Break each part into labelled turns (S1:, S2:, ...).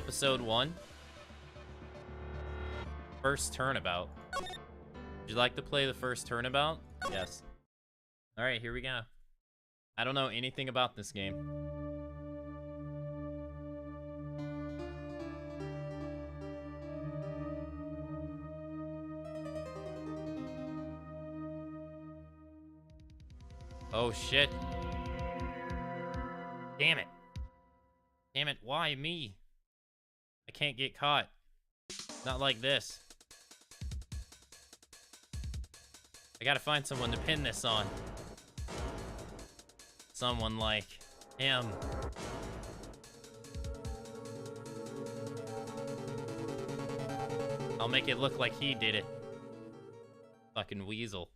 S1: Episode 1. First turnabout. Would you like to play the first turnabout? Yes. Alright, here we go. I don't know anything about this game. Oh shit. Damn it. Damn it, why me? I can't get caught. Not like this. I gotta find someone to pin this on. Someone like him. I'll make it look like he did it. Fucking weasel.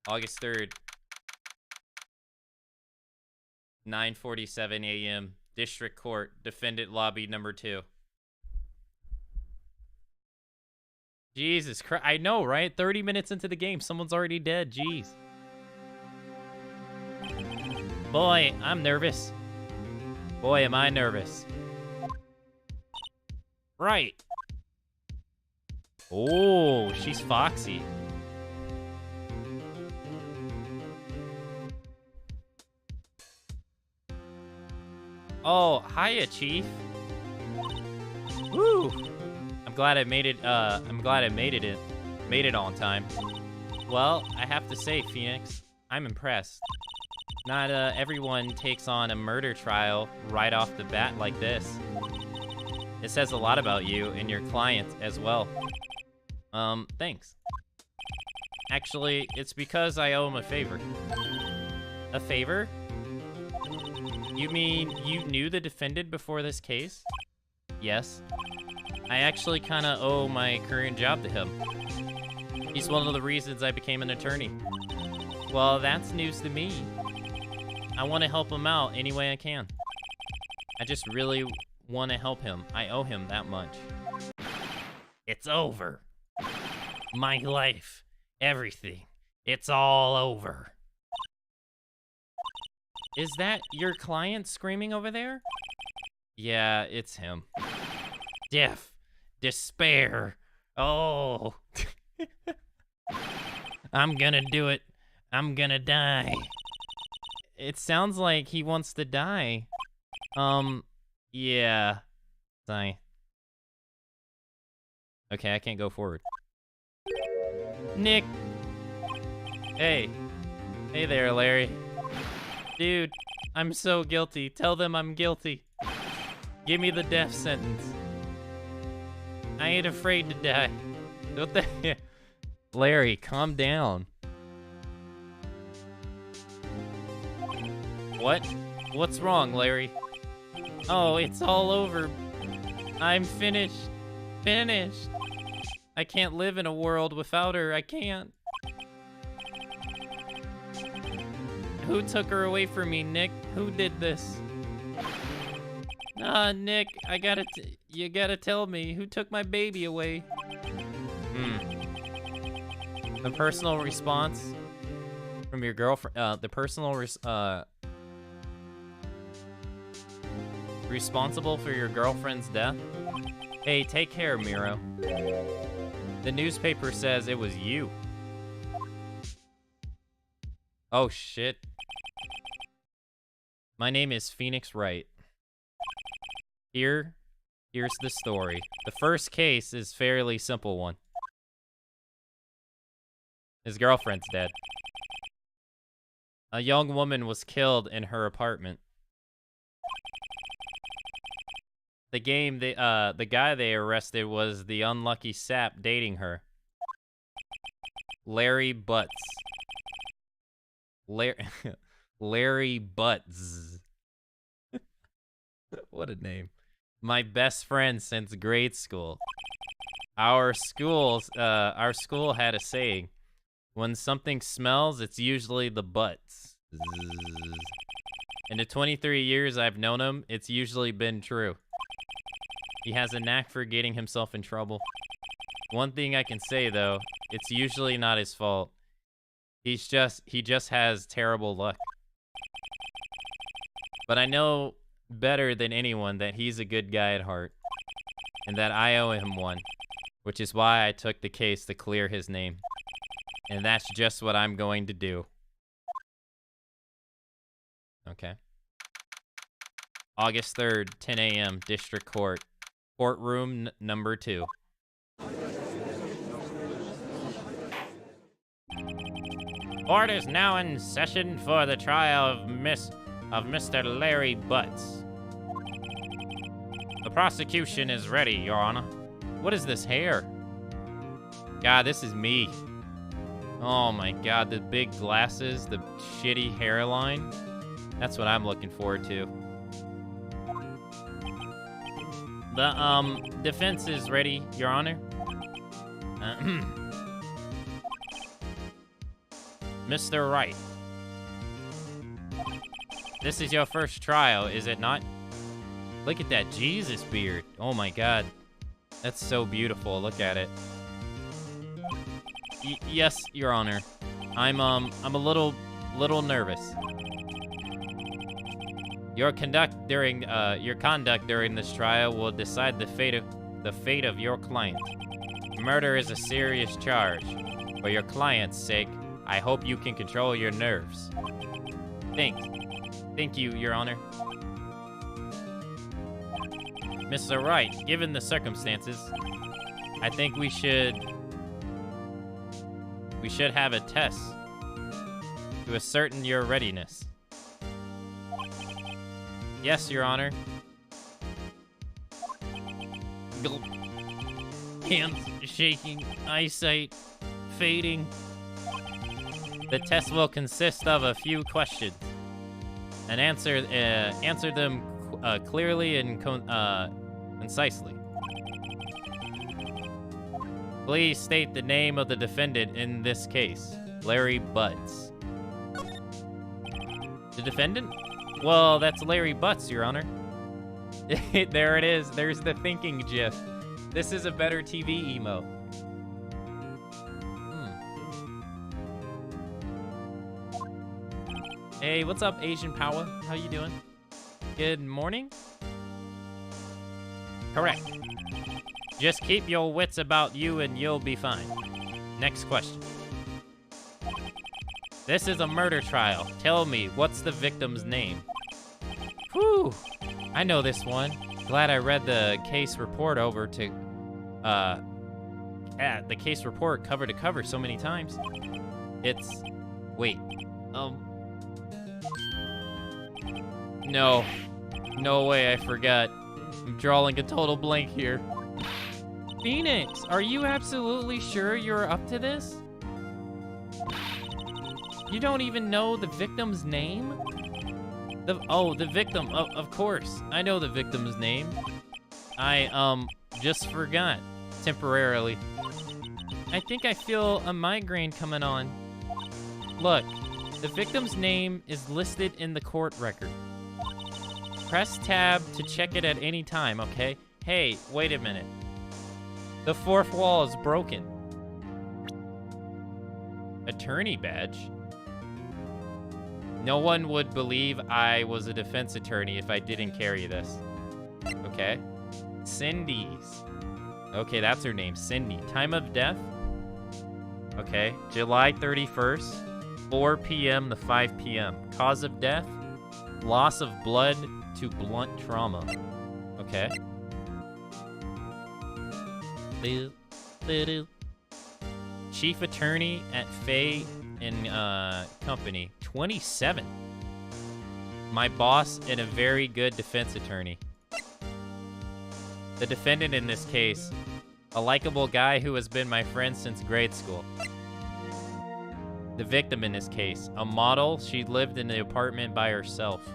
S1: August 3rd. 9:47 a.m. District Court, Defendant Lobby number 2. Jesus Christ. I know, right? 30 minutes into the game, someone's already dead. Jeez. Boy, I'm nervous. Boy, am I nervous. Right. Oh, she's foxy. Oh, hiya, Chief. Woo! I'm glad I made it. Made it on time. Well, I have to say, Phoenix, I'm impressed. Not everyone takes on a murder trial right off the bat like this. It says a lot about you and your client as well. Thanks. Actually, it's because I owe him a favor. A favor? You mean you knew the defendant before this case? Yes. I actually kind of owe my current job to him. He's one of the reasons I became an attorney. Well, that's news to me. I want to help him out any way I can. I just really want to help him. I owe him that much. It's over. My life. Everything. It's all over. Is that your client screaming over there? Yeah, it's him. Death. Despair. Oh. I'm gonna do it. I'm gonna die. It sounds like he wants to die. Yeah. Sorry. Okay, I can't go forward. Nick. Hey. Hey there, Larry. Dude, I'm so guilty. Tell them I'm guilty. Give me the death sentence. I ain't afraid to die. What the heck? Larry, calm down. What? What's wrong, Larry? Oh, it's all over. I'm finished. Finished. I can't live in a world without her. I can't. Who took her away from me, Nick? Who did this? Nick, you gotta tell me. Who took my baby away? The personal response from your girlfriend, responsible for your girlfriend's death? Hey, take care, Miro. The newspaper says it was you. Oh, shit. My name is Phoenix Wright. Here's the story. The first case is a fairly simple one. His girlfriend's dead. A young woman was killed in her apartment. The guy they arrested was the unlucky sap dating her. Larry Butts. Larry Butts. What a name. My best friend since grade school. Our school had a saying. When something smells, it's usually the butts. In the 23 years I've known him, it's usually been true. He has a knack for getting himself in trouble. One thing I can say, though, it's usually not his fault. He just has terrible luck. But I know better than anyone that he's a good guy at heart, and that I owe him one, which is why I took the case to clear his name. And that's just what I'm going to do. Okay. August 3rd, 10 a.m., District Court. Courtroom number 2. Court is now in session for the trial of Mr. Larry Butts. The prosecution is ready, Your Honor. What is this hair? God, this is me. Oh my God, the big glasses, the shitty hairline. That's what I'm looking forward to. The, defense is ready, Your Honor. Mr. Wright. This is your first trial, is it not? Look at that Jesus beard. Oh my God. That's so beautiful. Look at it. Yes, Your Honor. I'm a little nervous. Your conduct during this trial will decide the fate of your client. Murder is a serious charge. For your client's sake, I hope you can control your nerves. Thank you, Your Honor. Mr. Wright, given the circumstances, I think we should have a test to ascertain your readiness. Yes, Your Honor. Gulp. Hands shaking, eyesight fading. The test will consist of a few questions, and answer them clearly and concisely. Please state the name of the defendant in this case. Larry Butts. The defendant? Well, that's Larry Butts, Your Honor. There it is. There's the thinking gif. This is a better TV emote. Hey, what's up, Asian Power? How you doing? Good morning? Correct. Just keep your wits about you and you'll be fine. Next question. This is a murder trial. Tell me, what's the victim's name? Whew. I know this one. Glad I read the case report over to, the case report cover to cover so many times. It's, wait, no way, I forgot. I'm drawing a total blank here. Phoenix, are you absolutely sure you're up to this? You don't even know the victim's name? The victim, of course. I know the victim's name. I, just forgot, temporarily. I think I feel a migraine coming on. Look, the victim's name is listed in the court record. Press tab to check it at any time, okay? Hey, wait a minute. The fourth wall is broken. Attorney badge? No one would believe I was a defense attorney if I didn't carry this. Okay. Cindy's. Okay, that's her name, Cindy. Time of death? Okay, July 31st, 4 p.m. to 5 p.m. Cause of death? Loss of blood to blunt trauma. Okay. Chief attorney at Fay and Company, 27. My boss and a very good defense attorney. The defendant in this case, a likable guy who has been my friend since grade school. The victim in this case, a model. She lived in the apartment by herself.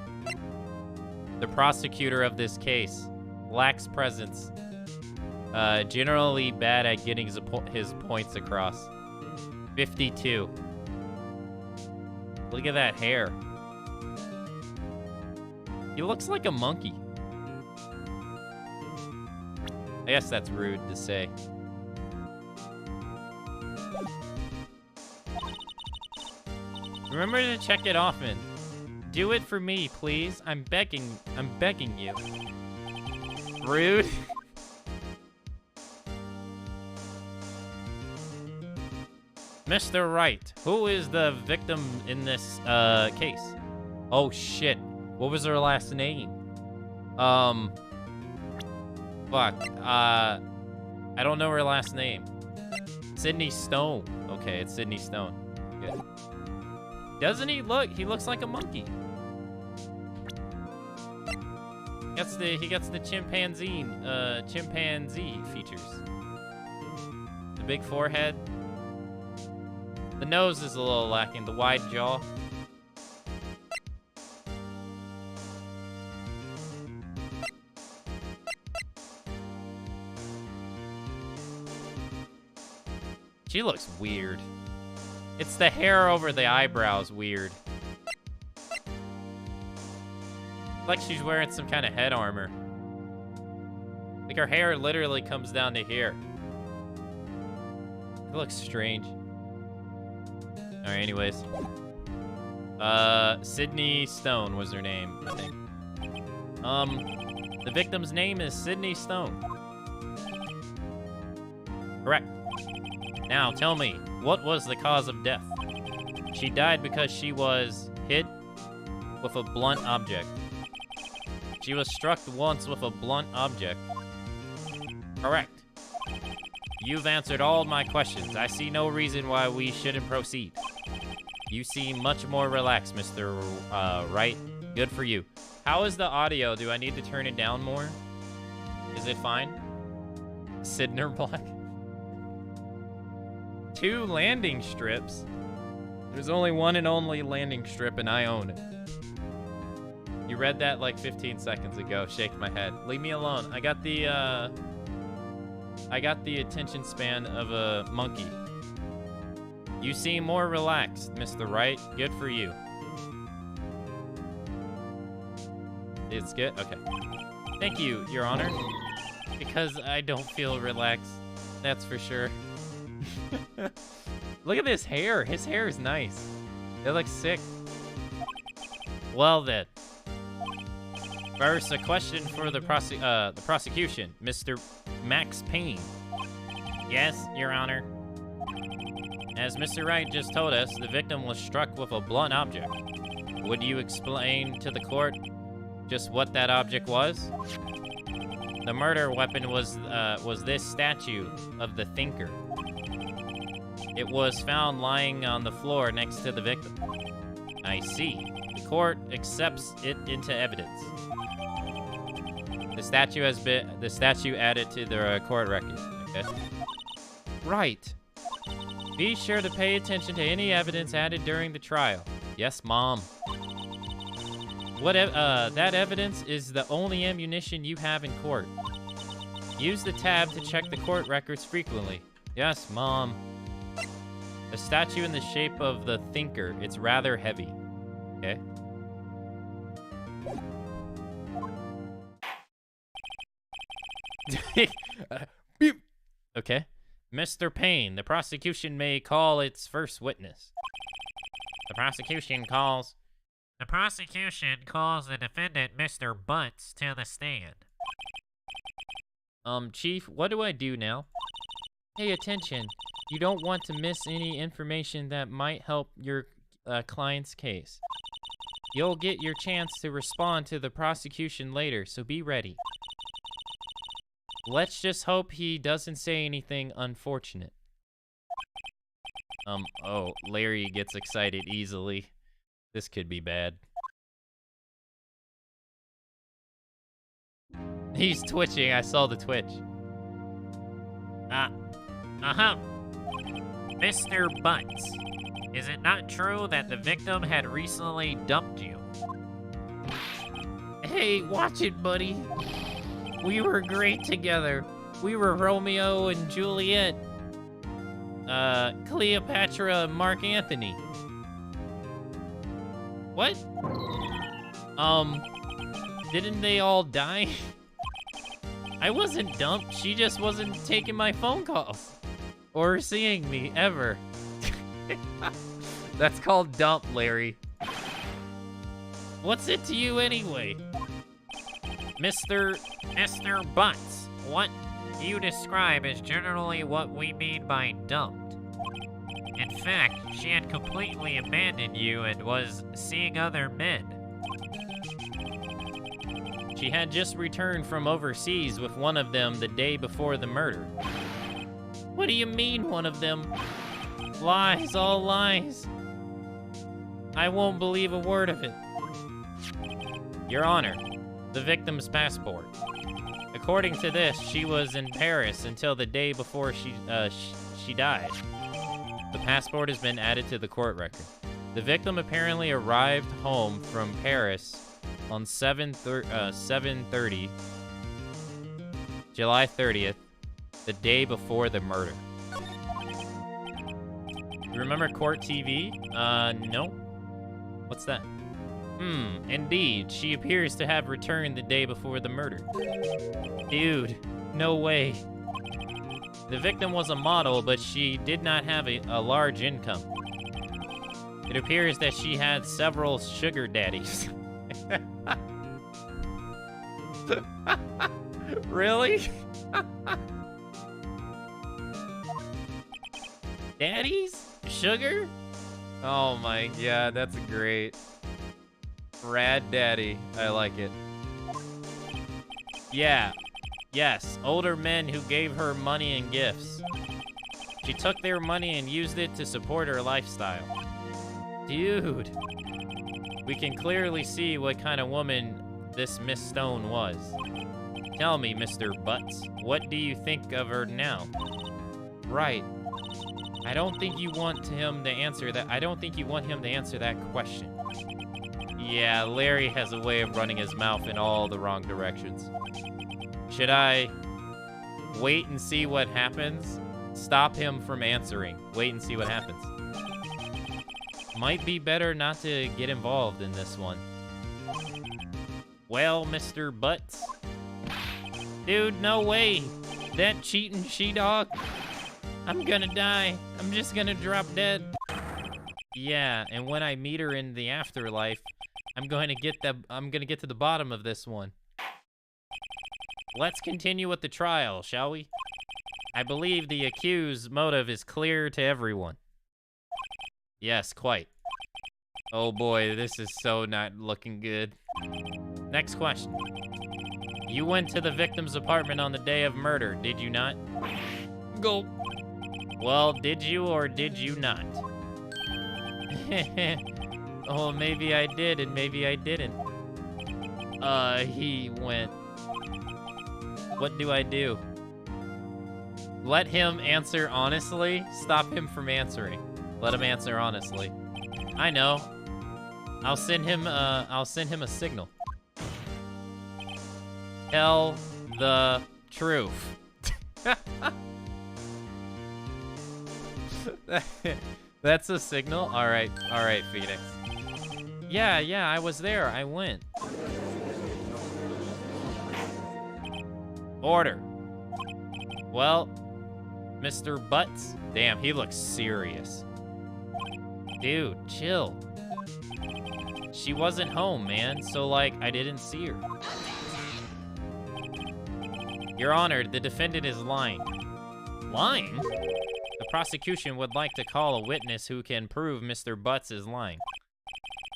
S1: The prosecutor of this case lacks presence. Generally bad at getting his points across. 52. Look at that hair. He looks like a monkey. I guess that's rude to say. Remember to check it often. Do it for me, please. I'm begging you. Rude. Mr. Wright, who is the victim in this case? Oh shit. What was her last name? Fuck. I don't know her last name. Sydney Stone. Okay, it's Sydney Stone. Good. Doesn't he look? He looks like a monkey. He gets the chimpanzee features. The big forehead. The nose is a little lacking. The wide jaw. She looks weird. It's the hair over the eyebrows weird. Like she's wearing some kind of head armor. Like her hair literally comes down to here. It looks strange. Alright, anyways. Sydney Stone was her name, I think. The victim's name is Sydney Stone. Correct. Now, tell me, what was the cause of death? She died because she was hit with a blunt object. She was struck once with a blunt object. Correct. You've answered all my questions. I see no reason why we shouldn't proceed. You seem much more relaxed, Mr. Wright. Good for you. How is the audio? Do I need to turn it down more? Is it fine? Sidner Black? 2 landing strips? There's only one and only landing strip, and I own it. You read that like 15 seconds ago. Shake my head. Leave me alone. I got the attention span of a monkey. You seem more relaxed, Mr. Wright. Good for you. It's good? Okay. Thank you, Your Honor. Because I don't feel relaxed. That's for sure. Look at this hair. His hair is nice. It looks sick. Well then. First, a question for the prosecution. Mr. Max Payne. Yes, Your Honor. As Mr. Wright just told us, the victim was struck with a blunt object. Would you explain to the court just what that object was? The murder weapon was this statue of the Thinker. It was found lying on the floor next to the victim. I see. The court accepts it into evidence. The statue added to the court record. Okay. Right. Be sure to pay attention to any evidence added during the trial. Yes, Mom. That evidence is the only ammunition you have in court. Use the tab to check the court records frequently. Yes, Mom. A statue in the shape of the Thinker. It's rather heavy. Okay. Okay. Mr. Payne, the prosecution may call its first witness. The prosecution calls the defendant, Mr. Butts, to the stand. Chief, what do I do now? Pay attention. You don't want to miss any information that might help your client's case. You'll get your chance to respond to the prosecution later, so be ready. Let's just hope he doesn't say anything unfortunate. Oh, Larry gets excited easily. This could be bad. He's twitching, I saw the twitch. Mr. Butts, is it not true that the victim had recently dumped you? Hey, watch it, buddy. We were great together. We were Romeo and Juliet. Cleopatra and Mark Anthony. What? Didn't they all die? I wasn't dumped. She just wasn't taking my phone calls. Or seeing me, ever. That's called dump, Larry. What's it to you anyway? Mr. Butts, what you describe is generally what we mean by dumped. In fact, she had completely abandoned you and was seeing other men. She had just returned from overseas with one of them the day before the murder. What do you mean, one of them? Lies, all lies. I won't believe a word of it. Your Honor, the victim's passport. According to this, she was in Paris until the day before she died. The passport has been added to the court record. The victim apparently arrived home from Paris on 7:30, July 30th, the day before the murder. You remember Court TV? No. What's that? Indeed. She appears to have returned the day before the murder. Dude, no way. The victim was a model, but she did not have a large income. It appears that she had several sugar daddies. Really? Daddies? Sugar? Oh my, yeah, that's great. Rad daddy, I like it. Yeah, yes, older men who gave her money and gifts. She took their money and used it to support her lifestyle. Dude, we can clearly see what kind of woman this Miss Stone was. Tell me, Mr. Butts, what do you think of her now? Right. I don't think you want him to answer that. I don't think you want him to answer that question. Yeah, Larry has a way of running his mouth in all the wrong directions. Should I wait and see what happens? Stop him from answering. Wait and see what happens. Might be better not to get involved in this one. Well, Mr. Butts. Dude, no way. That cheating she-dog. I'm gonna die. I'm just gonna drop dead. Yeah, and when I meet her in the afterlife, I'm going to get to the bottom of this one. Let's continue with the trial, shall we? I believe the accused's motive is clear to everyone. Yes, quite. Oh boy, this is so not looking good. Next question. You went to the victim's apartment on the day of murder, did you not? Go. Well, did you or did you not? Oh, maybe I did and maybe I didn't. He went. What do I do? Let him answer honestly? Stop him from answering. Let him answer honestly. I know. I'll send him a signal. Tell the truth. That's a signal? Alright, Phoenix. Yeah, I was there. I went. Order. Well, Mr. Butts. Damn, he looks serious. Dude, chill. She wasn't home, man, so, like, I didn't see her. Your Honor, the defendant is lying. Lying? The prosecution would like to call a witness who can prove Mr. Butts is lying.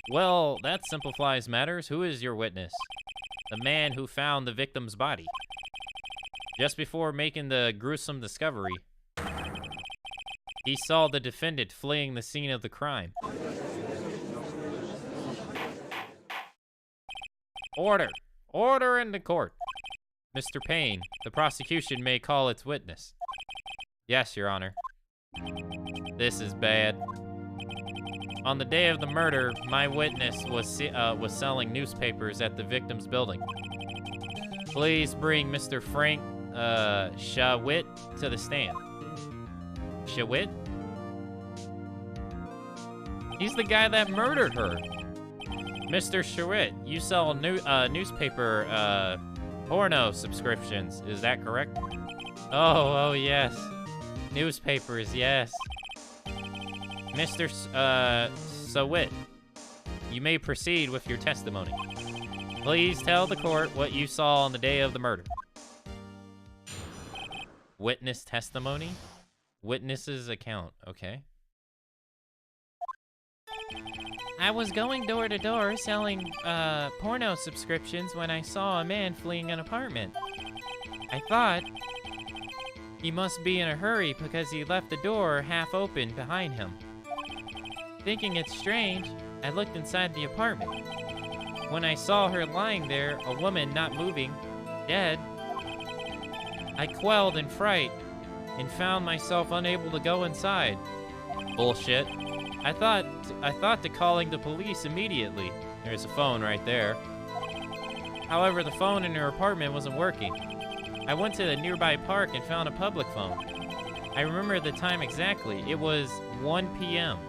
S1: Well, that simplifies matters. Who is your witness? The man who found the victim's body. Just before making the gruesome discovery, he saw the defendant fleeing the scene of the crime. Order! Order in the court! Mr. Payne, the prosecution may call its witness. Yes, Your Honor. This is bad. On the day of the murder, my witness was selling newspapers at the victim's building. Please bring Mr. Frank Shawit to the stand. Shawit? He's the guy that murdered her. Mr. Shawit, you sell newspaper porno subscriptions, is that correct? Oh yes. Newspapers, yes. Mr. Sawit, You may proceed with your testimony. Please tell the court what you saw on the day of the murder. Witness testimony? Witness's account, okay. I was going door to door selling porno subscriptions when I saw a man fleeing an apartment. I thought he must be in a hurry because he left the door half open behind him. Thinking it's strange, I looked inside the apartment. When I saw her lying there, a woman not moving, dead, I quelled in fright and found myself unable to go inside. Bullshit. I thought to calling the police immediately. There's a phone right there. However, the phone in her apartment wasn't working. I went to the nearby park and found a public phone. I remember the time exactly. It was 1 p.m.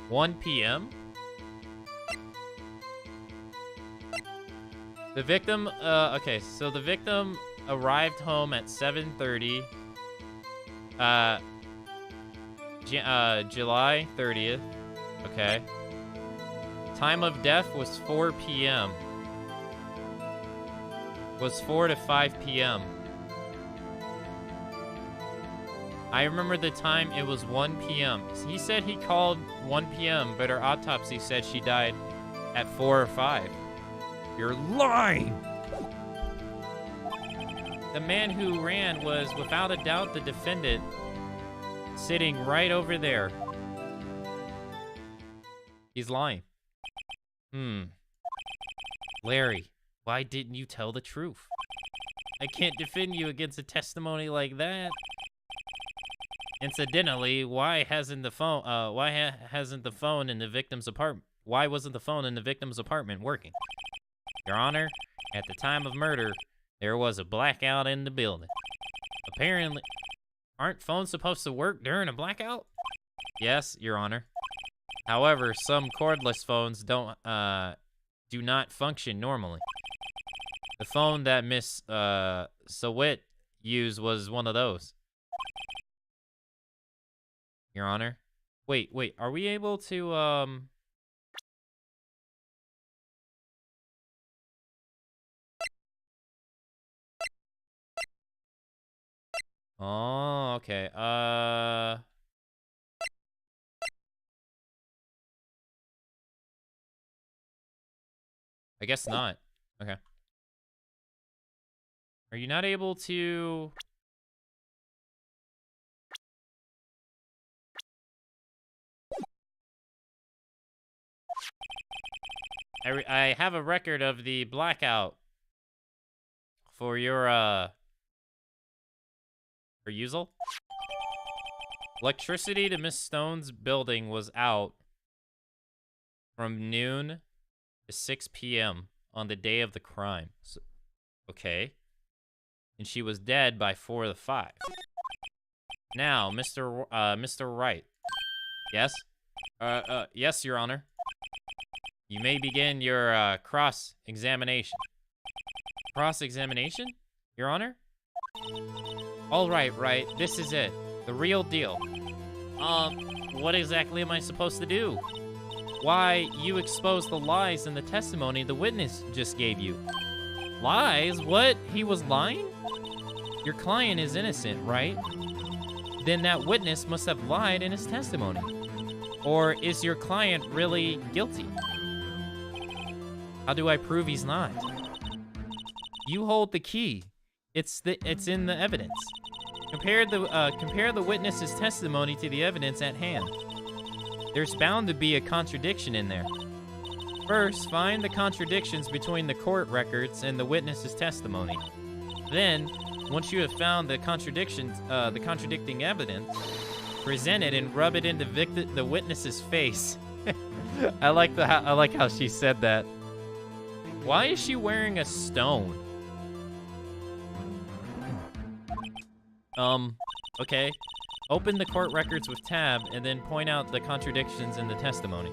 S1: 1 p.m.? The victim, okay, so the victim arrived home at 7:30, July 30th, okay. Time of death was 4 p.m. Was 4 to 5 p.m. I remember the time, it was 1 p.m. He said he called 1 p.m., but her autopsy said she died at 4 or 5. You're lying! The man who ran was, without a doubt, the defendant, sitting right over there. He's lying. Larry, why didn't you tell the truth? I can't defend you against a testimony like that. Incidentally, why hasn't the phone in the victim's apartment? Why wasn't the phone in the victim's apartment working? Your Honor, at the time of murder, there was a blackout in the building. Apparently, aren't phones supposed to work during a blackout? Yes, Your Honor. However, some cordless phones do not function normally. The phone that Miss Sawit used was one of those. Your Honor. Wait, are we able to, Oh, okay, I guess not. Okay. Are you not able to... I have a record of the blackout for your, for Uzel. Electricity to Miss Stone's building was out from noon to 6 p.m. on the day of the crime. So, okay. And she was dead by 4 to 5. Now, Mr. Wright. Yes? Yes, Your Honor. You may begin your, cross-examination. Cross-examination, Your Honor? All right, Wright. This is it. The real deal. What exactly am I supposed to do? Why, you exposed the lies in the testimony the witness just gave you. Lies? What? He was lying? Your client is innocent, right? Then that witness must have lied in his testimony. Or is your client really guilty? How do I prove he's not? You hold the key. It's in the evidence. Compare the witness's testimony to the evidence at hand. There's bound to be a contradiction in there. First, find the contradictions between the court records and the witness's testimony. Then, once you have found the contradictions, the contradicting evidence, present it and rub it into the witness's face. I like how she said that. Why is she wearing a stone? Okay. Open the court records with tab and then point out the contradictions in the testimony.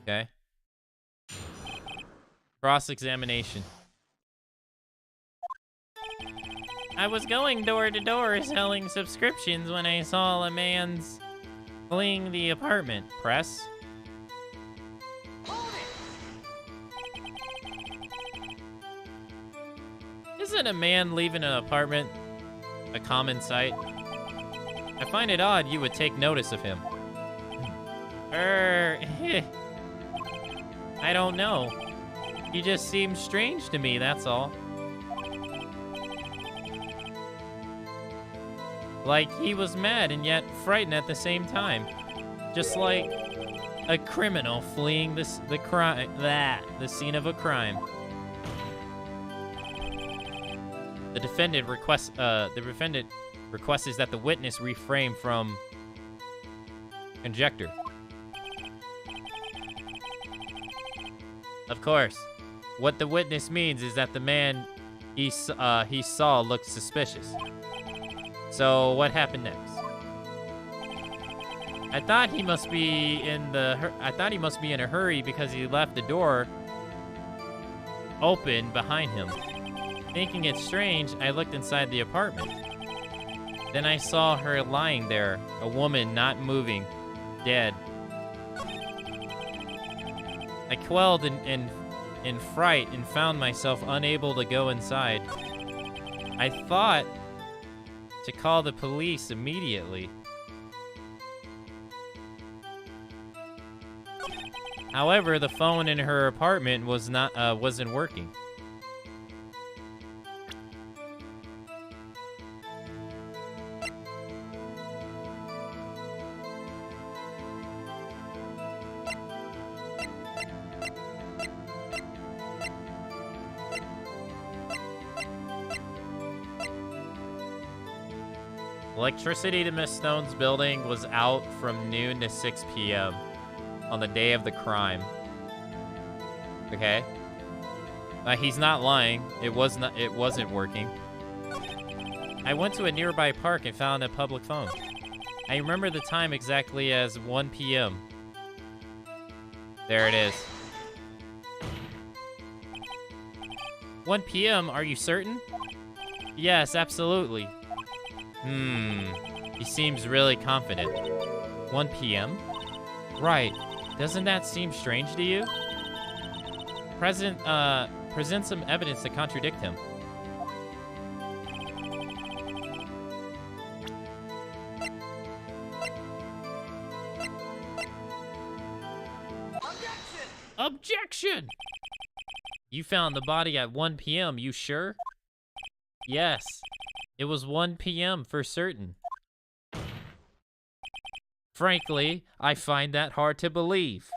S1: Okay. Cross-examination. I was going door to door selling subscriptions when I saw a man's fleeing the apartment. Press. Isn't a man leaving an apartment a common sight? I find it odd you would take notice of him. I don't know. He just seems strange to me, that's all. Like he was mad and yet frightened at the same time. Just like a criminal fleeing the scene of a crime. The defendant requests that the witness refrain from conjecture. Of course, what the witness means is that the man he saw looked suspicious. So what happened next? I thought he must be in a hurry because he left the door open behind him. Thinking it strange, I looked inside the apartment. Then I saw her lying there, a woman not moving, dead. I quelled in fright and found myself unable to go inside. I thought to call the police immediately. However, the phone in her apartment wasn't working. Electricity to Miss Stone's building was out from noon to 6 p.m. on the day of the crime. Okay. He's not lying. It wasn't working. I went to a nearby park and found a public phone. I remember the time exactly as 1 p.m. There it is. 1 p.m., are you certain? Yes, absolutely. He seems really confident. 1 p.m.? Right. Doesn't that seem strange to you? Present some evidence to contradict him. Objection! Objection! You found the body at 1 p.m., you sure? Yes. It was 1 p.m. for certain. Frankly, I find that hard to believe.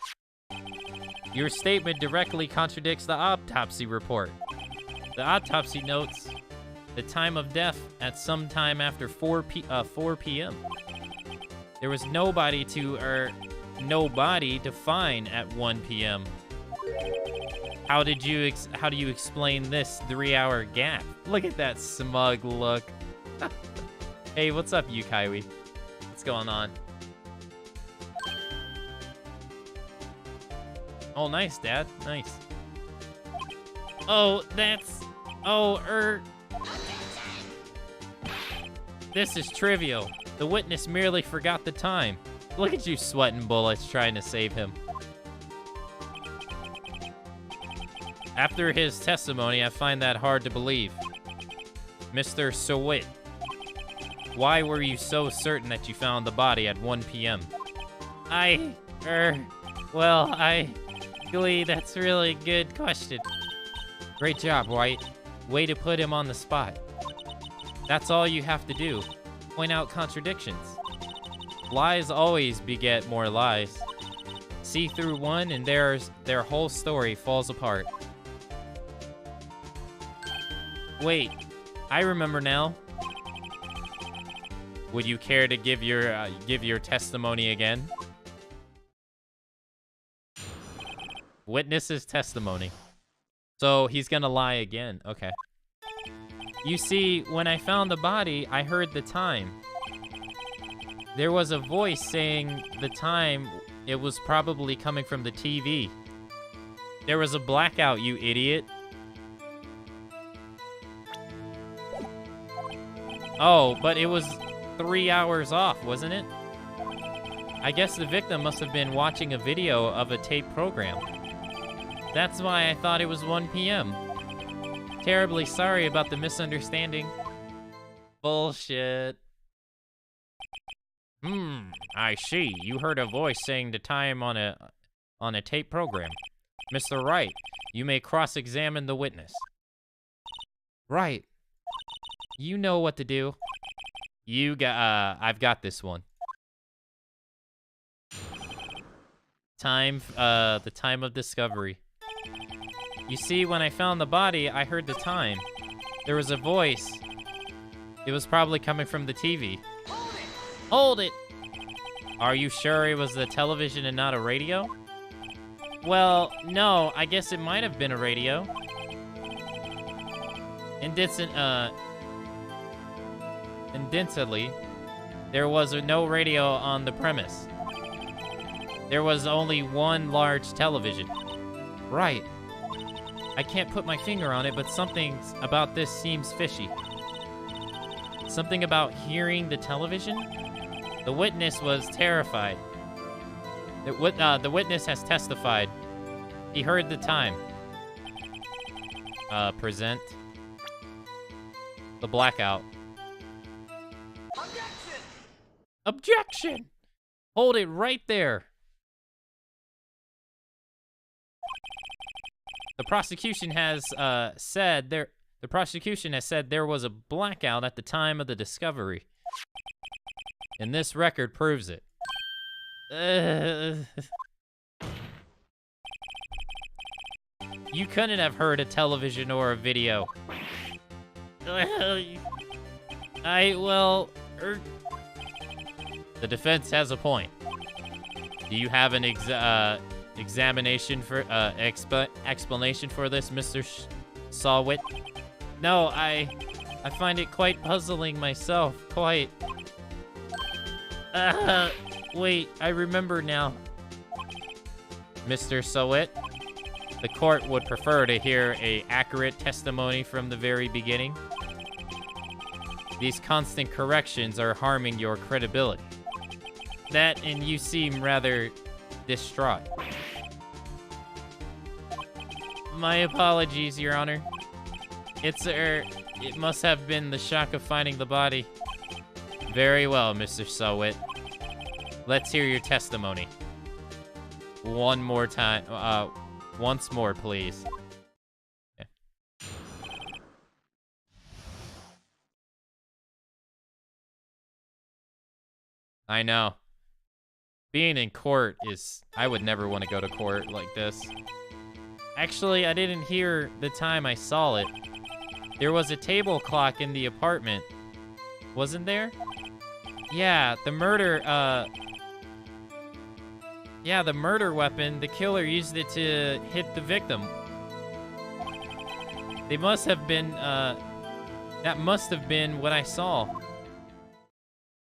S1: Your statement directly contradicts the autopsy report. The autopsy notes the time of death at some time after 4 p.m. There was nobody to find at 1 p.m. How do you explain this 3-hour gap? Look at that smug look. Hey, what's up, Yukaiwi? What's going on? Oh, nice, Dad. Nice. Oh, this is trivial. The witness merely forgot the time. Look at you sweating bullets trying to save him. After his testimony, I find that hard to believe. Mr. Sowit, why were you so certain that you found the body at 1 p.m.? Glee, that's really a good question. Great job, Wright. Way to put him on the spot. That's all you have to do. Point out contradictions. Lies always beget more lies. See through one and their whole story falls apart. Wait, I remember now. Would you care to give your testimony again? Witness's testimony. So he's gonna lie again. Okay. You see, when I found the body, I heard the time. There was a voice saying the time It was probably coming from the TV. There was a blackout, you idiot. Oh, but it was 3 hours off, wasn't it? I guess the victim must have been watching a video of a tape program. That's why I thought it was 1 p.m. Terribly sorry about the misunderstanding. Bullshit. I see. You heard a voice saying the time on a tape program. Mr. Wright, you may cross-examine the witness. Right. You know what to do. I've got this one. The time of discovery. You see, when I found the body, I heard the time. There was a voice. It was probably coming from the TV. Hold it! Are you sure it was the television and not a radio? Well, no, I guess it might have been a radio. Incidentally, there was no radio on the premise. There was only one large television. Right. I can't put my finger on it, but something about this seems fishy. Something about hearing the television? The witness was terrified. The witness has testified. He heard the time. Present. The blackout. Objection! Objection! Hold it right there. The prosecution has said there was a blackout at the time of the discovery. And this record proves it. You couldn't have heard a television or a video. The defense has a point. Do you have an explanation for this, Mr. Sawit? No, I find it quite puzzling myself. Quite. Wait, I remember now. Mr. Sawit, the court would prefer to hear an accurate testimony from the very beginning. These constant corrections are harming your credibility. That, and you seem rather distraught. My apologies, Your Honor. It must have been the shock of finding the body. Very well, Mr. Sawit. Let's hear your testimony. One more time. Once more, please. Okay. I know. Being in court is... I would never want to go to court like this. Actually, I didn't hear the time I saw it. There was a table clock in the apartment. Wasn't there? Yeah, the murder weapon, the killer used it to hit the victim. They must have been, that must have been what I saw.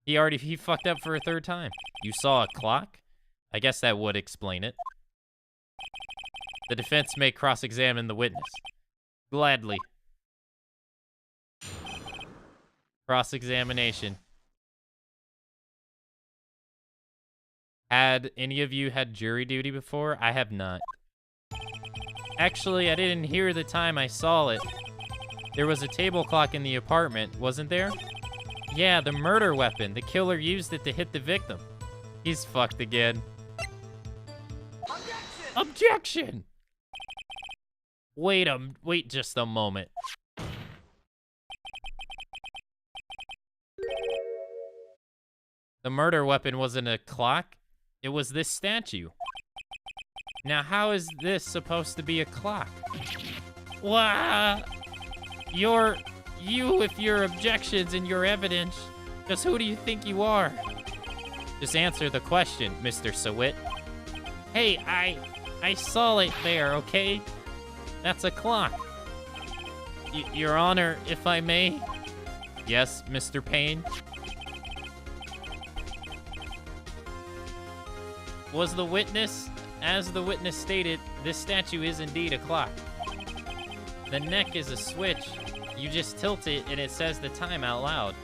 S1: He fucked up for a third time. You saw a clock? I guess that would explain it. The defense may cross-examine the witness. Gladly. Cross-examination. Had any of you had jury duty before? I have not. Actually, I didn't hear the time I saw it. There was a table clock in the apartment, wasn't there? Yeah, the murder weapon. The killer used it to hit the victim. He's fucked again. Objection! Objection! Wait just a moment. The murder weapon wasn't a clock. It was this statue. Now, how is this supposed to be a clock? Wow! You with your objections and your evidence. Just who do you think you are? Just answer the question, Mr. Sawit. Hey, I saw it there, okay? That's a clock. Your Honor, if I may? Yes, Mr. Payne? Was the witness, as the witness stated, this statue is indeed a clock. The neck is a switch. You just tilt it and it says the time out loud.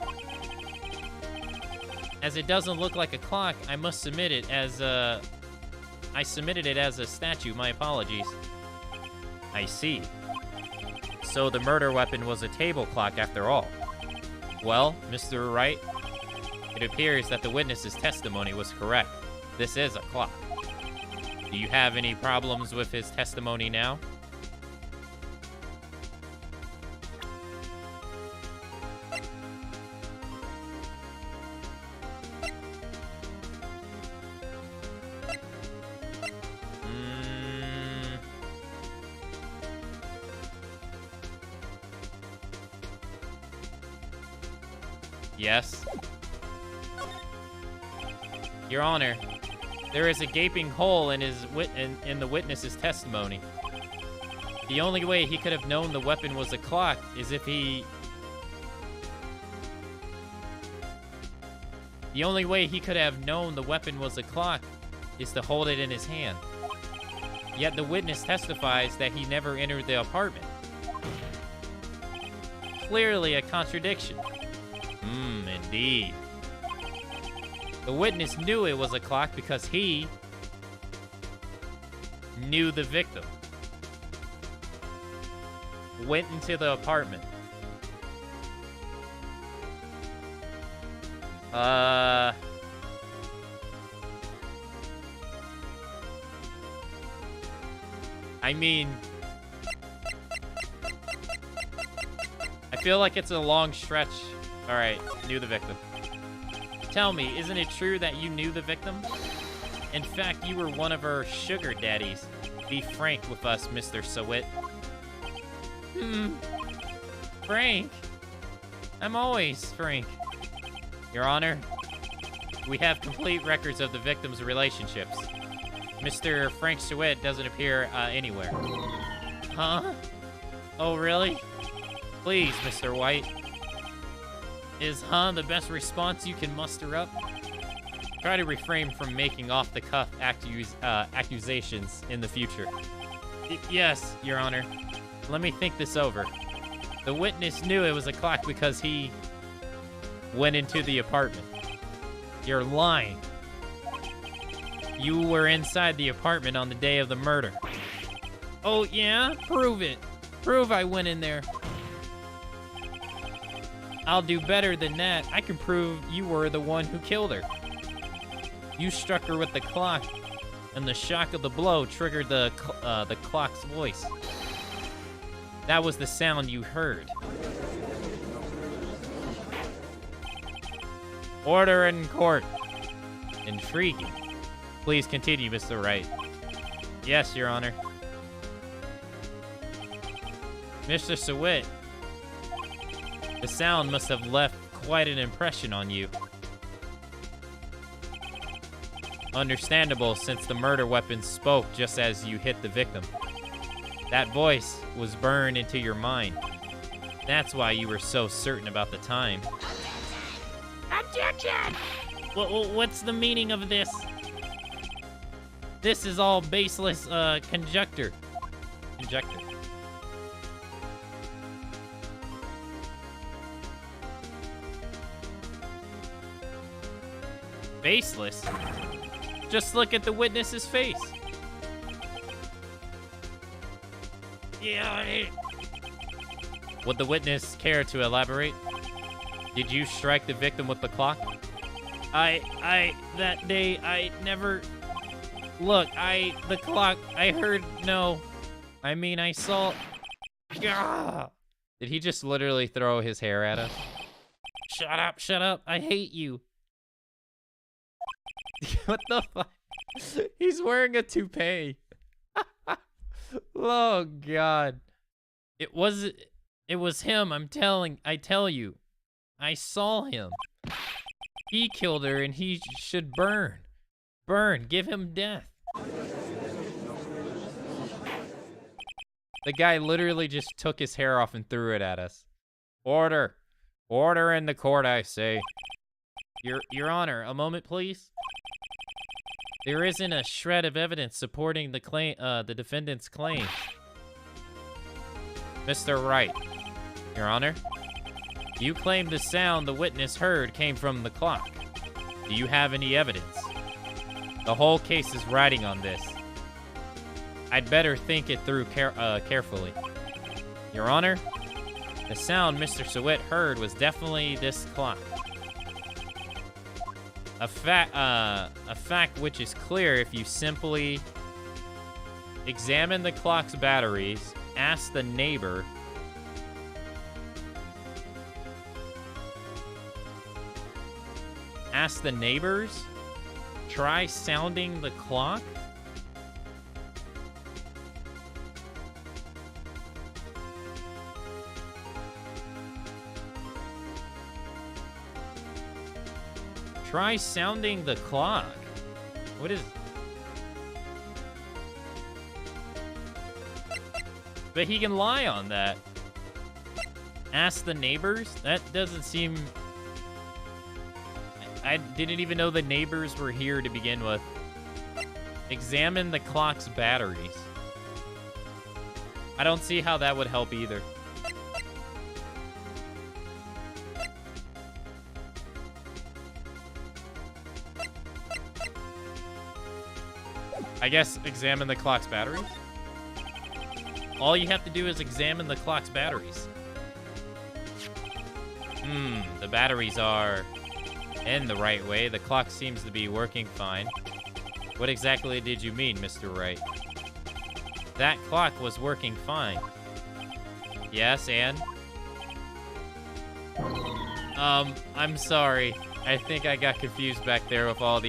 S1: As it doesn't look like a clock, I must submit it as a... I submitted it as a statue, my apologies. I see. So the murder weapon was a table clock after all. Well, Mr. Wright, it appears that the witness's testimony was correct. This is a clock. Do you have any problems with his testimony now? Yes. Your Honor, there is a gaping hole in the witness's testimony. The only way he could have known the weapon was a clock is if he... The only way he could have known the weapon was a clock is to hold it in his hand. Yet the witness testifies that he never entered the apartment. Clearly a contradiction. Indeed. The witness knew it was a clock because he knew the victim. Went into the apartment. I mean, I feel like it's a long stretch. All right, knew the victim. Tell me, isn't it true that you knew the victim? In fact, you were one of her sugar daddies. Be frank with us, Mr. Sawit. Frank? I'm always frank. Your Honor, we have complete records of the victim's relationships. Mr. Frank Sawit doesn't appear anywhere. Huh? Oh, really? Please, Mr. White. Is huh the best response you can muster up? Try to refrain from making off-the-cuff accusations in the future. Yes, Your Honor. Let me think this over. The witness knew it was a clock because he went into the apartment. You're lying. You were inside the apartment on the day of the murder. Oh, yeah? Prove it. Prove I went in there. I'll do better than that. I can prove you were the one who killed her. You struck her with the clock, and the shock of the blow triggered the clock's voice. That was the sound you heard. Order in court. Intriguing. Please continue, Mr. Wright. Yes, Your Honor. Mr. Sawit, the sound must have left quite an impression on you. Understandable, since the murder weapon spoke just as you hit the victim. That voice was burned into your mind. That's why you were so certain about the time. Objection! What's the meaning of this? This is all baseless conjecture. Conjecture. Baseless? Just look at the witness's face. Yeah. Would the witness care to elaborate? Did you strike the victim with the clock? That day, I never... Look, the clock, I heard, no. I mean, I saw... Gah! Did he just literally throw his hair at us? Shut up, I hate you. What the fuck? He's wearing a toupee. Oh, God. It was him, I tell you. I saw him. He killed her and he should burn. Burn, give him death. The guy literally just took his hair off and threw it at us. Order. Order in the court, I say. Your Honor, a moment, please. There isn't a shred of evidence supporting the claim, the defendant's claim. Mr. Wright, Your Honor, you claim the sound the witness heard came from the clock. Do you have any evidence? The whole case is riding on this. I'd better think it through carefully. Your Honor, the sound Mr. Sawit heard was definitely this clock. A fact which is clear if you simply examine the clock's batteries, ask the neighbor, try sounding the clock? Try sounding the clock. What is... But he can lie on that. Ask the neighbors? That doesn't seem... I didn't even know the neighbors were here to begin with. Examine the clock's batteries. I don't see how that would help either. I guess examine the clock's batteries? All you have to do is examine the clock's batteries. The batteries are in the right way. The clock seems to be working fine. What exactly did you mean, Mr. Wright? That clock was working fine. Yes, and? I'm sorry. I think I got confused back there with all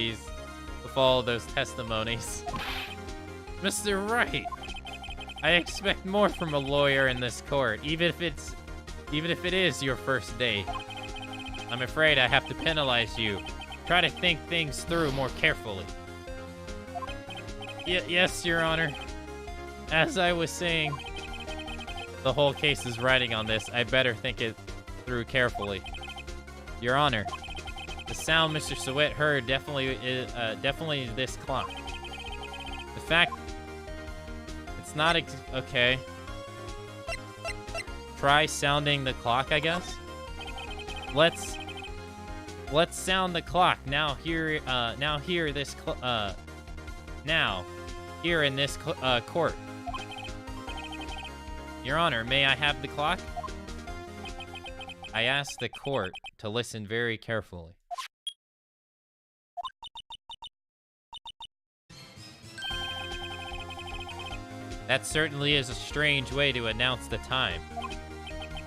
S1: those testimonies. Mr. Wright, I expect more from a lawyer in this court, even if it is your first day. I'm afraid I have to penalize you. Try to think things through more carefully. Yes, Your Honor. As I was saying, the whole case is riding on this. I better think it through carefully. Your Honor, the sound Mr. Sawit heard definitely this clock. The fact it's not okay. Try sounding the clock, I guess. Let's sound the clock now. Here in this court. Your Honor, may I have the clock? I asked the court to listen very carefully. That certainly is a strange way to announce the time.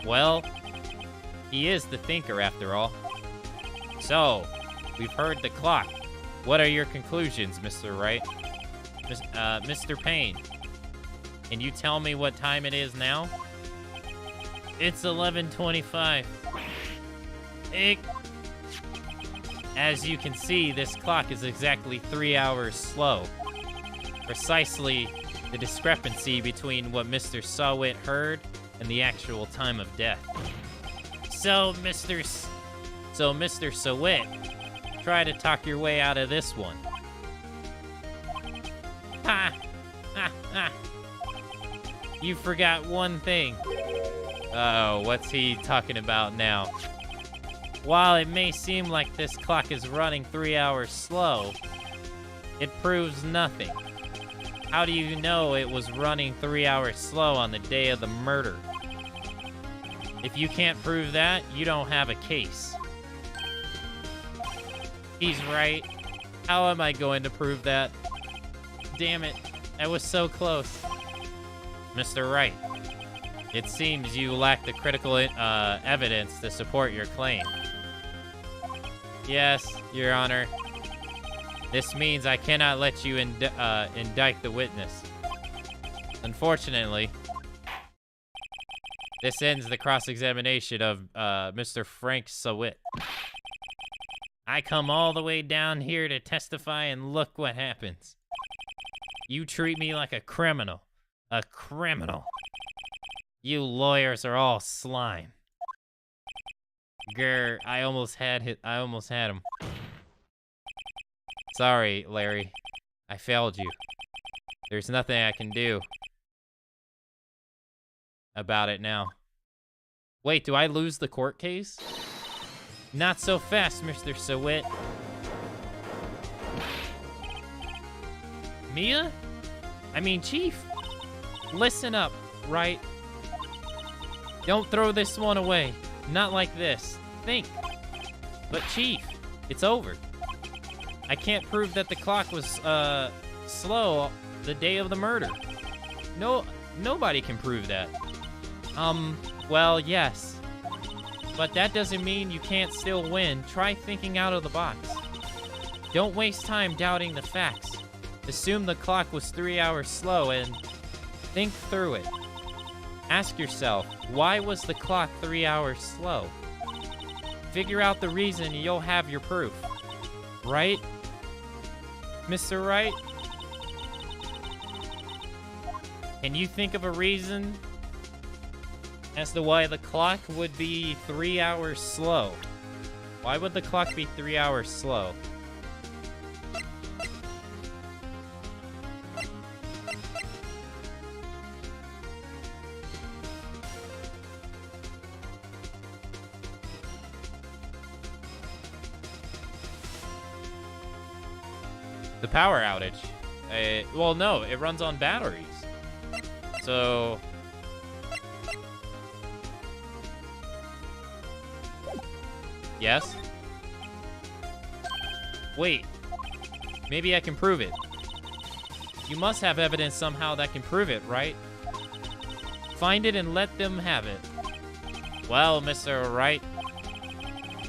S1: Well, he is the thinker after all. So, we've heard the clock. What are your conclusions, Mr. Wright? Mr. Payne, can you tell me what time it is now? It's 11:25. As you can see, this clock is exactly 3 hours slow. Precisely the discrepancy between what Mr. Sawit heard and the actual time of death. So, Mr. Sawit, try to talk your way out of this one. Ha! Ha! Ha! You forgot one thing. Oh, what's he talking about now? While it may seem like this clock is running 3 hours slow, it proves nothing. How do you know it was running 3 hours slow on the day of the murder? If you can't prove that, you don't have a case. He's right. How am I going to prove that? Damn it, I was so close. Mr. Wright, it seems you lack the critical evidence to support your claim. Yes, Your Honor. This means I cannot let you indict the witness. Unfortunately, this ends the cross-examination of Mr. Frank Sawit. I come all the way down here to testify, and look what happens. You treat me like a criminal. A criminal. You lawyers are all slime. Grr, I almost had him. Sorry, Larry. I failed you. There's nothing I can do about it now. Wait, do I lose the court case? Not so fast, Mr. Sewit. Mia? I mean, Chief. Listen up, Wright? Don't throw this one away. Not like this. Think. But Chief, it's over. I can't prove that the clock was, slow the day of the murder. Nobody can prove that. Well, yes. But that doesn't mean you can't still win. Try thinking out of the box. Don't waste time doubting the facts. Assume the clock was 3 hours slow and think through it. Ask yourself, why was the clock 3 hours slow? Figure out the reason and you'll have your proof. Right? Mr. Wright? Can you think of a reason as to why the clock would be 3 hours slow? Why would the clock be 3 hours slow? The power outage. Well, no, it runs on batteries. So... Yes? Wait. Maybe I can prove it. You must have evidence somehow that can prove it, right? Find it and let them have it. Well, Mr. Wright,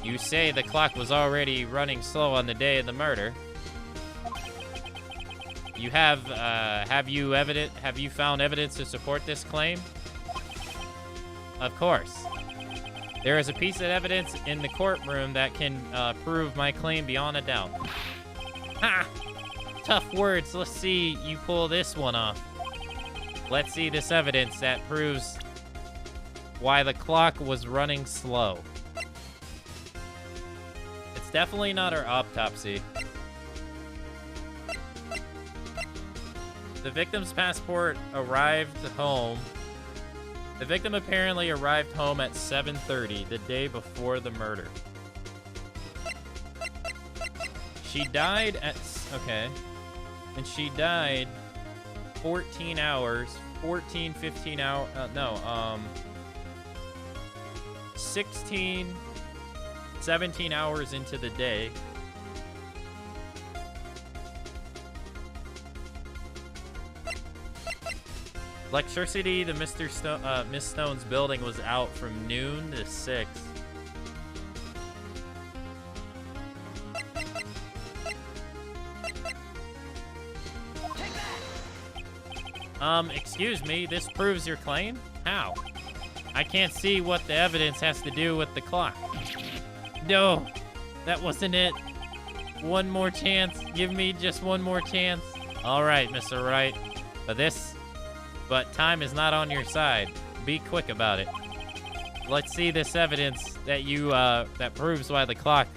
S1: you say the clock was already running slow on the day of the murder. You have you found evidence to support this claim? Of course. There is a piece of evidence in the courtroom that can prove my claim beyond a doubt. Ha! Tough words. Let's see you pull this one off. Let's see this evidence that proves why the clock was running slow. It's definitely not our autopsy. The victim's passport arrived home. The victim apparently arrived home at 7:30, the day before the murder. She died at... Okay. And she died 15 hours... 16... 17 hours into the day. Electricity to Miss Stone's building was out from noon to 6. Excuse me, this proves your claim? How? I can't see what the evidence has to do with the clock. No, that wasn't it. One more chance. Give me just one more chance. All right, Mr. Wright. But time is not on your side. Be quick about it. Let's see this evidence that that proves why the clock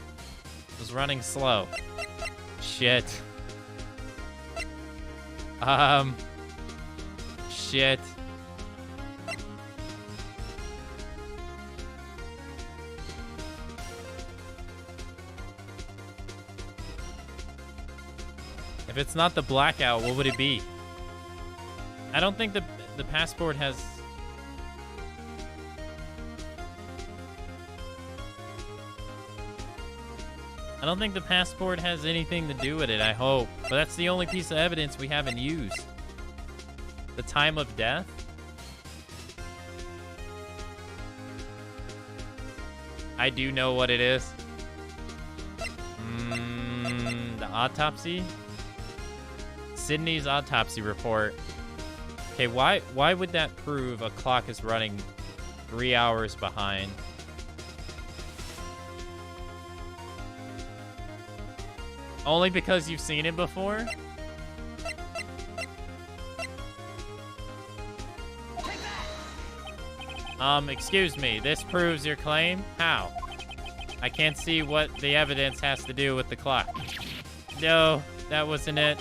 S1: was running slow. Shit. Shit. If it's not the blackout, what would it be? I don't think the passport has... I don't think the passport has anything to do with it, I hope. But that's the only piece of evidence we haven't used. The time of death? I do know what it is. The autopsy? Sydney's autopsy report. Okay, why would that prove a clock is running 3 hours behind? Only because you've seen it before? Excuse me, this proves your claim? How? I can't see what the evidence has to do with the clock. No, that wasn't it.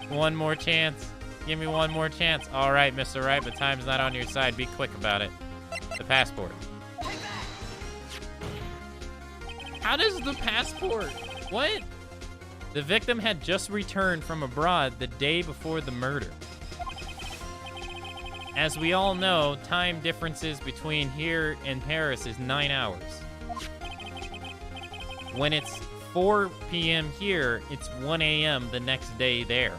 S1: One more chance. Give me one more chance. All right, Mr. Wright, but time's not on your side. Be quick about it. The passport. How does the passport? What? The victim had just returned from abroad the day before the murder. As we all know, time differences between here and Paris is 9 hours. When it's 4 p.m. here, it's 1 a.m. the next day there.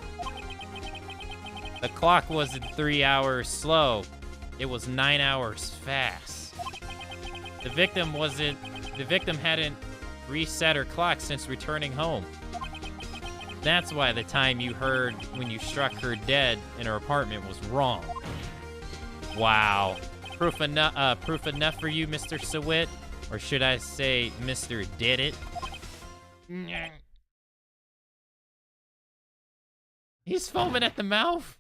S1: The clock wasn't 3 hours slow. It was 9 hours fast. The victim hadn't reset her clock since returning home. That's why the time you heard when you struck her dead in her apartment was wrong. Wow. Proof enough for you, Mr. Sawit? Or should I say, Mr. Did It? He's foaming at the mouth.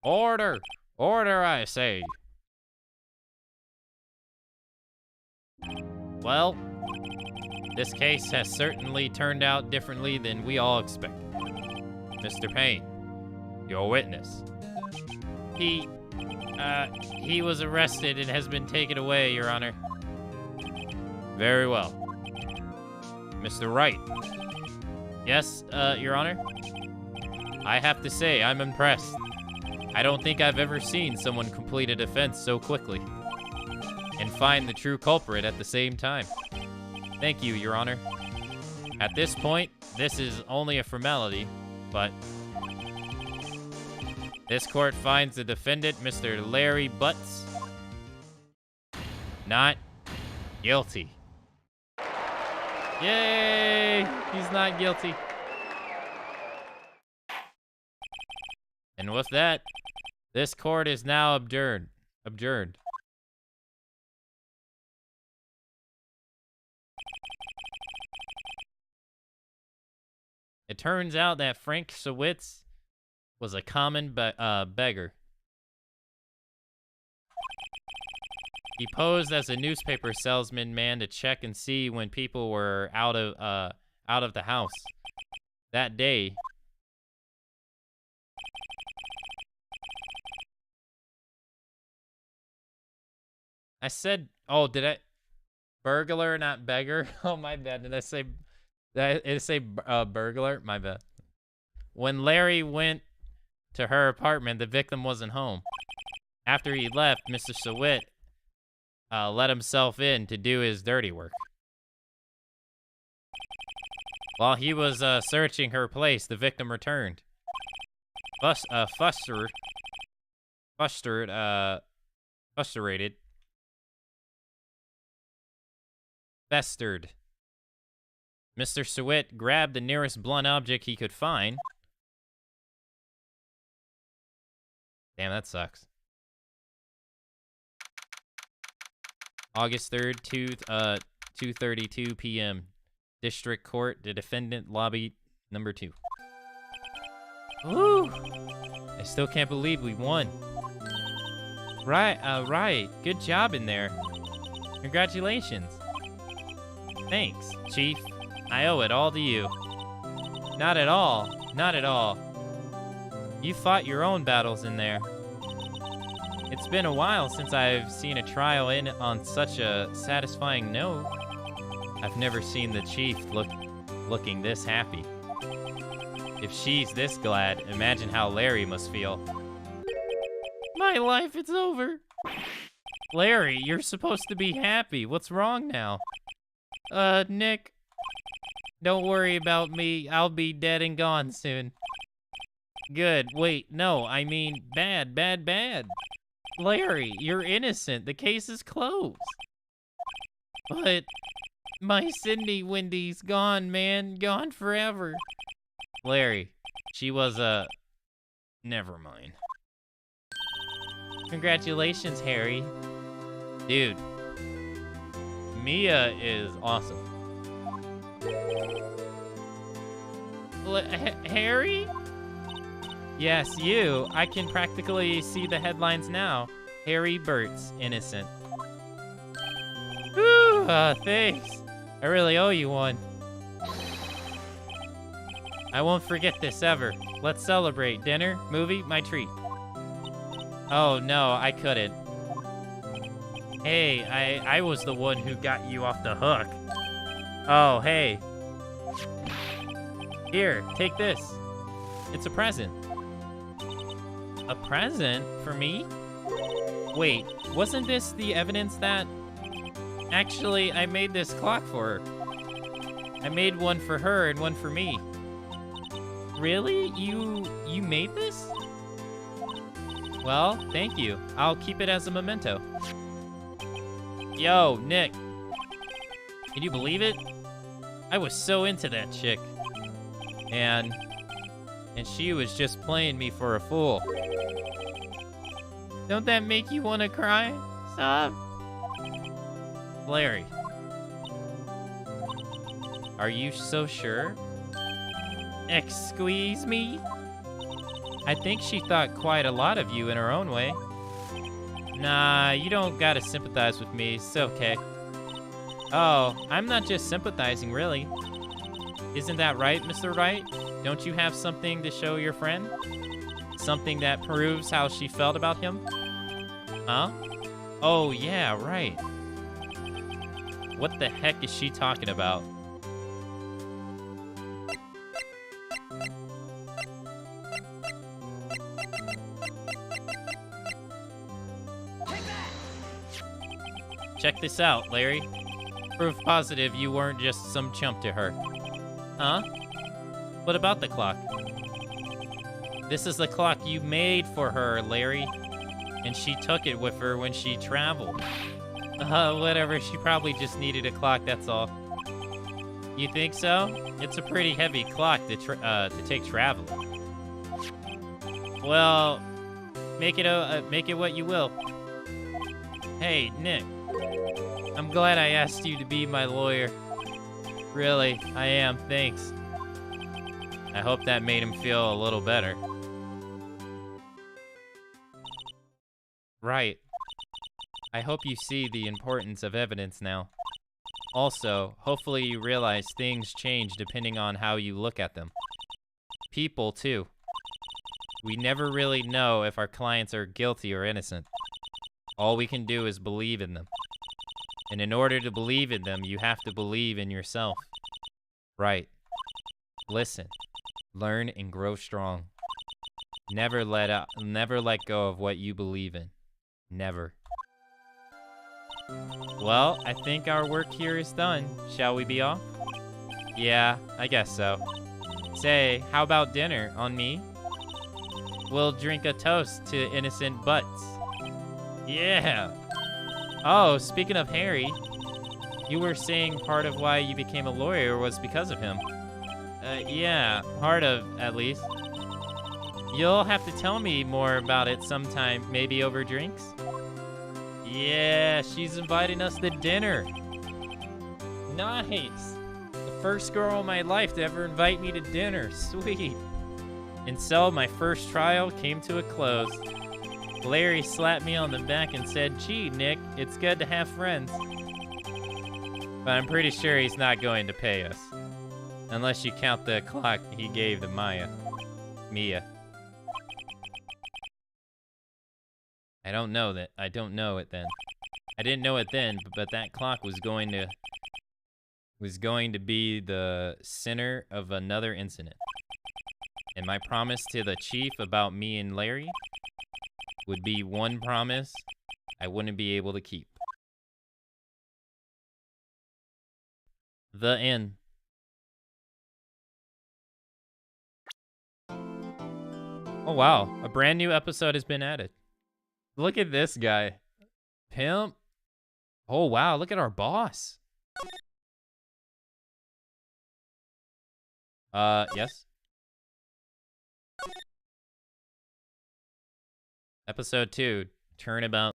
S1: Order! Order, I say. Well, this case has certainly turned out differently than we all expected. Mr. Payne, your witness. He was arrested and has been taken away, Your Honor. Very well. Mr. Wright. Yes, Your Honor? I have to say, I'm impressed. I don't think I've ever seen someone complete a defense so quickly and find the true culprit at the same time. Thank you, Your Honor. At this point, this is only a formality, but this court finds the defendant, Mr. Larry Butts, not guilty. Yay! He's not guilty. And with that, this court is now adjourned. It turns out that Frank Sawitz was a common beggar. He posed as a newspaper salesman man to check and see when people were out of the house. That day, I said, oh, did I? Burglar, not beggar? Oh, my bad. Did I say burglar? My bad. When Larry went to her apartment, the victim wasn't home. After he left, Mr. Sawit let himself in to do his dirty work. While he was searching her place, the victim returned. Frustrated. Festered. Mr. Sawit grabbed the nearest blunt object he could find. Damn, that sucks. August 3rd, 2:32 p.m. District Court, the defendant lobby number 2. Ooh! I still can't believe we won. Right. Good job in there. Congratulations. Thanks, Chief. I owe it all to you. Not at all. Not at all. You fought your own battles in there. It's been a while since I've seen a trial end on such a satisfying note. I've never seen the Chief looking this happy. If she's this glad, imagine how Larry must feel. My life, it's over. Larry, you're supposed to be happy. What's wrong now? Nick. Don't worry about me. I'll be dead and gone soon. Good. Wait, no, I mean bad. Larry, you're innocent. The case is closed. But my Cindy Wendy's gone, man. Gone forever. Larry, she was never mind. Congratulations, Harry. Dude, Mia is awesome. Harry? Yes, you. I can practically see the headlines now. Harry Burt's innocent. Whew, thanks. I really owe you one. I won't forget this ever. Let's celebrate. Dinner, movie, my treat. Oh, no, I couldn't. Hey, I was the one who got you off the hook. Oh, hey. Here, take this. It's a present. A present for me? Wait, wasn't this the evidence that... Actually, I made this clock for her. I made one for her and one for me. Really? You made this? Well, thank you. I'll keep it as a memento. Yo, Nick. Can you believe it? I was so into that chick. And she was just playing me for a fool. Don't that make you want to cry? Stop. Larry. Are you so sure? Excuse me? I think she thought quite a lot of you in her own way. Nah, you don't gotta sympathize with me. It's okay. Oh, I'm not just sympathizing, really. Isn't that right, Mr. Wright? Don't you have something to show your friend? Something that proves how she felt about him? Huh? Oh, yeah, right. What the heck is she talking about? Check this out, Larry. Proof positive you weren't just some chump to her. Huh? What about the clock? This is the clock you made for her, Larry. And she took it with her when she traveled. Whatever, she probably just needed a clock, that's all. You think so? It's a pretty heavy clock to take traveling. Well, make it what you will. Hey, Nick. I'm glad I asked you to be my lawyer. Really, I am, thanks. I hope that made him feel a little better. Right. I hope you see the importance of evidence now. Also, hopefully you realize things change depending on how you look at them. People, too. We never really know if our clients are guilty or innocent. All we can do is believe in them. And in order to believe in them, you have to believe in yourself. Right. Listen. Learn and grow strong. Never let go of what you believe in. Never. Well, I think our work here is done. Shall we be off? Yeah, I guess so. Say, how about dinner on me? We'll drink a toast to innocent butts. Yeah. Oh, speaking of Harry, you were saying part of why you became a lawyer was because of him. Yeah, part of, at least. You'll have to tell me more about it sometime, maybe over drinks? Yeah, she's inviting us to dinner. Nice. The first girl in my life to ever invite me to dinner. Sweet. And so my first trial came to a close. Larry slapped me on the back and said, "Gee, Nick, it's good to have friends." But I'm pretty sure he's not going to pay us. Unless you count the clock he gave to Mia. I don't know that. I don't know it then. I didn't know it then, but that clock was going to be the center of another incident. And my promise to the chief about me and Larry would be one promise I wouldn't be able to keep. The end. Oh wow, a brand new episode has been added. Look at this guy. Pimp. Oh wow, look at our boss. Yes. Episode 2, Turnabout.